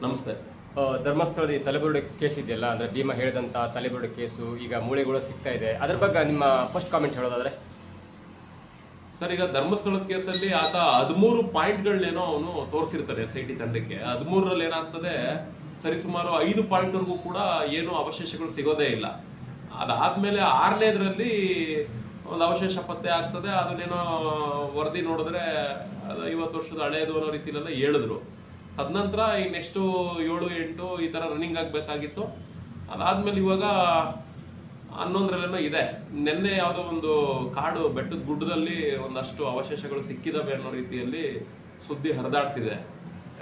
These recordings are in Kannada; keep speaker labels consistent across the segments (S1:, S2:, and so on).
S1: ನಮಸ್ತೆ.
S2: ಧರ್ಮಸ್ಥಳದ ತಲೆಬುರುಡೆ ಕೇಸ್ ಇದೆಯಲ್ಲ, ಅಂದ್ರೆ ಭೀಮಾ ಹೇಳಿದಂತ ತಲೆಬುರುಡೆ ಕೇಸು ಈಗ ಮೂಳೆಗಳು ಸಿಗ್ತಾ ಇದೆ, ಅದ್ರ ಬಗ್ಗೆ ನಿಮ್ಮ ಫಸ್ಟ್ ಕಾಮೆಂಟ್ ಹೇಳೋದಾದ್ರೆ?
S1: ಸರ್, ಈಗ ಧರ್ಮಸ್ಥಳದ ಕೇಸಲ್ಲಿ ಆತ 13 ಪಾಯಿಂಟ್ಗಳನ್ನೇನೋ ಅವನು ತೋರಿಸಿರ್ತಾರೆ SIT ತಂಡಕ್ಕೆ. 13ರಲ್ಲಿ ಏನಾಗ್ತದೆ, ಸರಿಸುಮಾರು 5 ಪಾಯಿಂಟ್ವರೆಗೂ ಕೂಡ ಏನು ಅವಶೇಷಗಳು ಸಿಗೋದೇ ಇಲ್ಲ. ಅದಾದ್ಮೇಲೆ 6ನೇದ್ರಲ್ಲಿ ಒಂದು ಅವಶೇಷ ಪತ್ತೆ ಆಗ್ತದೆ. ಅದನ್ನೇನೋ ವರದಿ ನೋಡಿದ್ರೆ ಅದು 50 ವರ್ಷದ ಹಳೇದು ಅನ್ನೋ ರೀತಿಲೆಲ್ಲ ಹೇಳಿದ್ರು. ತದನಂತರ ಈ ನೆಕ್ಸ್ಟ್ 7, 8 ಈ ತರ ರನ್ನಿಂಗ್ ಆಗ್ಬೇಕಾಗಿತ್ತು. ಅದಾದ್ಮೇಲೆ ಇವಾಗ 11ರಲ್ಲೇನೋ ಇದೆ. ನಿನ್ನೆ ಯಾವುದೋ ಒಂದು ಕಾಡು ಬೆಟ್ಟದ ಗುಡ್ಡದಲ್ಲಿ ಒಂದಷ್ಟು ಅವಶೇಷಗಳು ಸಿಕ್ಕಿದಾವೆ ಅನ್ನೋ ರೀತಿಯಲ್ಲಿ ಸುದ್ದಿ ಹರಿದಾಡ್ತಿದೆ.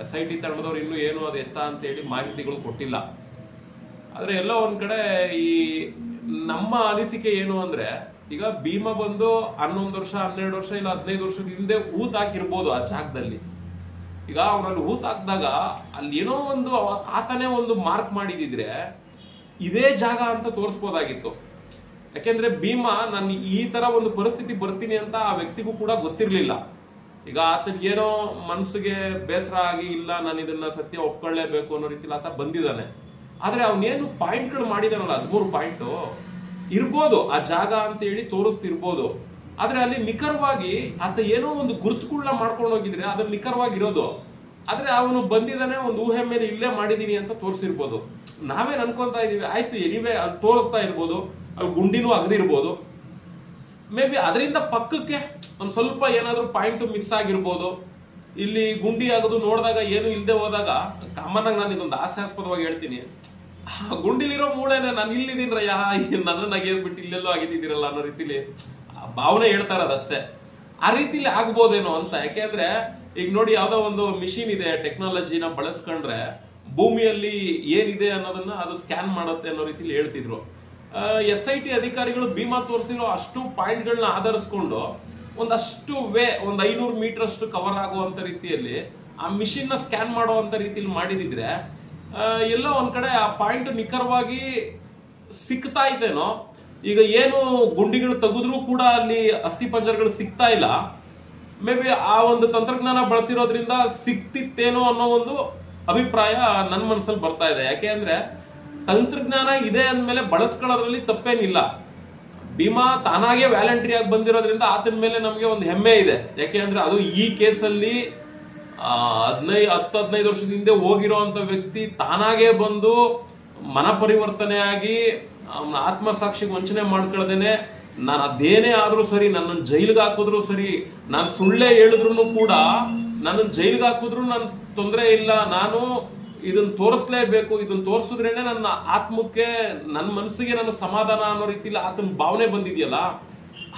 S1: SIT ತಂಡದವ್ರು ಇನ್ನೂ ಏನು ಅದು ಎತ್ತ ಅಂತೇಳಿ ಮಾಹಿತಿಗಳು ಕೊಟ್ಟಿಲ್ಲ. ಆದ್ರೆ ಎಲ್ಲ ಒಂದ್ ಕಡೆ ಈ ನಮ್ಮ ಅನಿಸಿಕೆ ಏನು ಅಂದ್ರೆ, ಈಗ ಭೀಮಾ ಬಂದು 11 ವರ್ಷ 12 ವರ್ಷ ಇಲ್ಲ 15 ವರ್ಷದ ಹಿಂದೆ ಊತ್ ಹಾಕಿರ್ಬೋದು ಆ ಜಾಗದಲ್ಲಿ. ಈಗ ಅವನಲ್ಲಿ ಊತ್ ಹಾಕಿದಾಗ ಅಲ್ಲಿ ಏನೋ ಒಂದು ಆತನೇ ಒಂದು ಮಾರ್ಕ್ ಮಾಡಿದಿದ್ರೆ ಇದೇ ಜಾಗ ಅಂತ ತೋರಿಸ್ಬೋದಾಗಿತ್ತು. ಯಾಕೆಂದ್ರೆ ಭೀಮಾ ನಾನು ಈ ತರ ಒಂದು ಪರಿಸ್ಥಿತಿ ಬರ್ತೀನಿ ಅಂತ ಆ ವ್ಯಕ್ತಿಗೂ ಕೂಡ ಗೊತ್ತಿರ್ಲಿಲ್ಲ. ಈಗ ಆತನಿಗೆ ಏನೋ ಮನ್ಸಿಗೆ ಬೇಸರ ಆಗಿ, ಇಲ್ಲ ನಾನು ಇದನ್ನ ಸತ್ಯ ಒಪ್ಕೊಳ್ಳೇಬೇಕು ಅನ್ನೋ ರೀತಿಲಿ ಆತ ಬಂದಿದ್ದಾನೆ. ಆದ್ರೆ ಅವನೇನು ಪಾಯಿಂಟ್ಗಳು ಮಾಡಿದಾನಲ್ಲ, 13 ಪಾಯಿಂಟ್ ಇರ್ಬೋದು ಆ ಜಾಗ ಅಂತ ಹೇಳಿ ತೋರಿಸ್ತಿರ್ಬೋದು. ಆದ್ರೆ ಅಲ್ಲಿ ನಿಖರವಾಗಿ ಆತ ಏನೋ ಒಂದು ಗುರುತುಗಳನ್ನ ಮಾಡ್ಕೊಂಡು ಹೋಗಿದ್ರೆ ಅದ್ರಲ್ಲಿ ನಿಖರವಾಗಿರೋದು. ಆದ್ರೆ ಅವನು ಬಂದಿದ್ದಾನೆ ಒಂದು ಊಹೆ ಮೇಲೆ ಇಲ್ಲೇ ಮಾಡಿದೀನಿ ಅಂತ ತೋರಿಸಿರ್ಬೋದು. ನಾವೇನ್ ಅನ್ಕೊಂತ ಇದೀವಿ, ಆಯ್ತು ಎನಿವೆ ಅಲ್ಲಿ ತೋರಿಸ್ತಾ ಇರ್ಬೋದು, ಅಲ್ಲಿ ಗುಂಡಿನೂ ಅಗದಿರ್ಬೋದು. ಮೇ ಬಿ ಅದರಿಂದ ಪಕ್ಕಕ್ಕೆ ಒಂದ್ ಸ್ವಲ್ಪ ಏನಾದ್ರೂ ಪಾಯಿಂಟ್ ಮಿಸ್ ಆಗಿರ್ಬೋದು. ಇಲ್ಲಿ ಗುಂಡಿ ಆಗೋದು ನೋಡಿದಾಗ ಏನು ಇಲ್ಲದೆ ಹೋದಾಗ ಕಾಮನ್ ಆಗಿ ನಾನು ಇದೊಂದು ಹಾಸ್ಯಾಸ್ಪದವಾಗಿ ಹೇಳ್ತೀನಿ, ಗುಂಡಿಲಿರೋ ಮೂಳೆನೆ ನಾನು ಇಲ್ಲಿದ್ದೀನ್ರಯ್ಯ, ನನ್ನನ್ನ ಬಿಟ್ಟು ಇಲ್ಲೆಲ್ಲೋ ಆಗಿದ್ದೀರಲ್ಲ ಅನ್ನೋ ರೀತಿಲಿ ಭಾವನೆ ಹೇಳ್ತಾರ ಅದಷ್ಟೇ. ಆ ರೀತಿಲಿ ಆಗ್ಬೋದೇನೋ ಅಂತ. ಯಾಕೆಂದ್ರೆ ಈಗ ನೋಡಿ, ಯಾವ್ದೋ ಒಂದು ಮಿಷಿನ್ ಇದೆ, ಟೆಕ್ನಾಲಜಿನ ಬಳಸ್ಕೊಂಡ್ರೆ ಭೂಮಿಯಲ್ಲಿ ಏನಿದೆ ಅನ್ನೋದನ್ನ ಅದು ಸ್ಕ್ಯಾನ್ ಮಾಡುತ್ತೆ ಅನ್ನೋ ರೀತಿಲಿ ಹೇಳ್ತಿದ್ರು. SIT ಅಧಿಕಾರಿಗಳು ಭೀಮಾ ತೋರಿಸಿರೋ ಅಷ್ಟು ಪಾಯಿಂಟ್ಗಳನ್ನ ಆಧರಿಸ್ಕೊಂಡು ಒಂದಷ್ಟು ಒಂದ್ 500 ಮೀಟರ್ ಅಷ್ಟು ಕವರ್ ಆಗುವಂತ ರೀತಿಯಲ್ಲಿ ಆ ಮಿಷಿನ್ ನ ಸ್ಕ್ಯಾನ್ ಮಾಡುವಂತ ರೀತಿಲಿ ಮಾಡಿದಿದ್ರೆ ಎಲ್ಲ ಒಂದ್ ಕಡೆ ಆ ಪಾಯಿಂಟ್ ನಿಖರವಾಗಿ ಸಿಕ್ತಾ ಇದ್ದೇನೋ. ಈಗ ಏನು ಗುಂಡಿಗಳು ತೆಗೆದ್ರೂ ಕೂಡ ಅಲ್ಲಿ ಅಸ್ಥಿ ಪಂಜರಗಳು ಸಿಗ್ತಾ ಇಲ್ಲ. ಮೇ ಬಿ ಆ ಒಂದು ತಂತ್ರಜ್ಞಾನ ಬಳಸಿರೋದ್ರಿಂದ ಸಿಕ್ತಿತ್ತೇನೋ ಅನ್ನೋ ಒಂದು ಅಭಿಪ್ರಾಯ ನನ್ನ ಮನಸ್ಸಲ್ಲಿ ಬರ್ತಾ ಇದೆ. ಯಾಕೆ ಅಂದ್ರೆ ತಂತ್ರಜ್ಞಾನ ಇದೆ ಅಂದ್ಮೇಲೆ ಬಳಸ್ಕೊಳ್ಳೋದ್ರಲ್ಲಿ ತಪ್ಪೇನಿಲ್ಲ. ಭೀಮಾ ತಾನಾಗೆ ವ್ಯಾಲಂಟ್ರಿ ಆಗಿ ಬಂದಿರೋದ್ರಿಂದ ಆತನ ಮೇಲೆ ನಮ್ಗೆ ಒಂದು ಹೆಮ್ಮೆ ಇದೆ. ಯಾಕೆ ಅಂದ್ರೆ ಅದು ಈ ಕೇಸಲ್ಲಿ 10-15 ವರ್ಷದ ಹಿಂದೆ ಹೋಗಿರೋ ಅಂತ ವ್ಯಕ್ತಿ ತಾನಾಗೆ ಬಂದು ಮನ ಪರಿವರ್ತನೆ ಆಗಿ ಆತ್ಮಸಾಕ್ಷಿಗೆ ವಂಚನೆ ಮಾಡ್ಕೊಳ್ದೇನೆ, ನಾನು ಅದೇನೇ ಆದ್ರೂ ಸರಿ, ನನ್ನನ್ನು ಜೈಲಿಗೆ ಹಾಕಿದ್ರು ಸರಿ, ನಾನು ಸುಳ್ಳೇ ಹೇಳಿದ್ರು ಕೂಡ ನನ್ನನ್ನು ಜೈಲಿಗೆ ಹಾಕಿದ್ರು ನನ್ ತೊಂದರೆ ಇಲ್ಲ, ನಾನು ಇದನ್ನ ತೋರಿಸ್ಲೇಬೇಕು, ಇದನ್ನ ತೋರಿಸಿದ್ರೇನೆ ನನ್ನ ಆತ್ಮಕ್ಕೆ, ನನ್ನ ಮನಸ್ಸಿಗೆ ನನಗೆ ಸಮಾಧಾನ ಅನ್ನೋ ರೀತಿಲಿ ಆತನ ಭಾವನೆ ಬಂದಿದೆಯಲ್ಲ,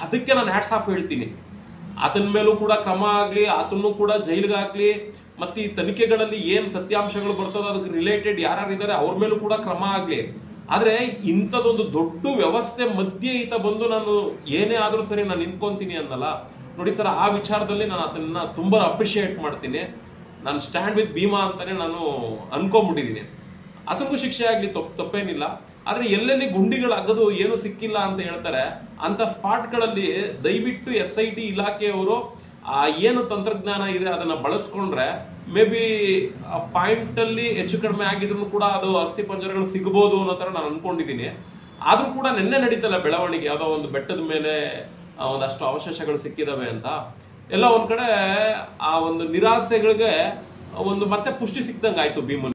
S1: ಅದಕ್ಕೆ ನಾನು ಹ್ಯಾಟ್ಸ್ ಆಫ್ ಹೇಳ್ತೀನಿ. ಆತನ ಮೇಲೂ ಕೂಡ ಕ್ರಮ ಆಗ್ಲಿ, ಆತನ್ನು ಕೂಡ ಜೈಲಿಗೆ ಹಾಕ್ಲಿ, ಮತ್ತೆ ಈ ತನಿಖೆಗಳಲ್ಲಿ ಏನ್ ಸತ್ಯಾಂಶಗಳು ಬರ್ತದೋ ಅದಕ್ಕೆ ರಿಲೇಟೆಡ್ ಯಾರ್ಯಾರಿದ್ದಾರೆ ಅವ್ರ ಮೇಲೂ ಕೂಡ ಕ್ರಮ ಆಗ್ಲಿ. ಆದ್ರೆ ಇಂಥದೊಂದು ದೊಡ್ಡ ವ್ಯವಸ್ಥೆ ಮಧ್ಯೆ ಈತ ಬಂದು ನಾನು ಏನೇ ಆದ್ರೂ ಸರಿ ನಾನು ನಿಂತ್ಕೊಂತೀನಿ ಅನ್ನಲ್ಲ ನೋಡಿ ಸರ್. ಆ ವಿಚಾರದಲ್ಲಿ ನಾನು ಅದನ್ನ ತುಂಬಾ ಅಪ್ರಿಶಿಯೇಟ್ ಮಾಡ್ತೀನಿ. ನಾನು ಸ್ಟ್ಯಾಂಡ್ ವಿತ್ ಭೀಮಾ ಅಂತಾನೆ ನಾನು ಅನ್ಕೊಂಡ್ಬಿಟ್ಟಿದ್ದೀನಿ. ಅದಕ್ಕೂ ಶಿಕ್ಷೆ ಆಗ್ಲಿ, ತಪ್ಪೇನಿಲ್ಲ. ಆದ್ರೆ ಎಲ್ಲೆಲ್ಲಿ ಗುಂಡಿಗಳು ಅಗದು ಏನು ಸಿಕ್ಕಿಲ್ಲ ಅಂತ ಹೇಳ್ತಾರೆ, ಅಂತ ಸ್ಪಾಟ್ಗಳಲ್ಲಿ ದಯವಿಟ್ಟು SIT ಇಲಾಖೆಯವರು ಆ ಏನು ತಂತ್ರಜ್ಞಾನ ಇದೆ ಅದನ್ನ ಬಳಸ್ಕೊಂಡ್ರೆ ಮೇ ಬಿ ಆ ಪಾಯಿಂಟ್ ಅಲ್ಲಿ ಹೆಚ್ಚು ಕಡಿಮೆ ಆಗಿದ್ರು ಕೂಡ ಅದು ಅಸ್ಥಿ ಪಂಜರಗಳು ಸಿಗಬಹುದು ಅನ್ನೋ ತರ ನಾನು ಅನ್ಕೊಂಡಿದ್ದೀನಿ. ಆದ್ರೂ ಕೂಡ ನಿನ್ನೆ ನಡೀತಲ್ಲ ಬೆಳವಣಿಗೆ, ಯಾವ್ದೋ ಒಂದು ಬೆಟ್ಟದ ಮೇಲೆ ಒಂದಷ್ಟು ಅವಶೇಷಗಳು ಸಿಕ್ಕಿದಾವೆ ಅಂತ. ಎಲ್ಲ ಒಂದ್ ಕಡೆ ಆ ಒಂದು ನಿರಾಸೆಗಳಿಗೆ ಒಂದು ಮತ್ತೆ ಪುಷ್ಟಿ ಸಿಕ್ದಂಗೆ ಆಯ್ತು ಭೀಮನ್.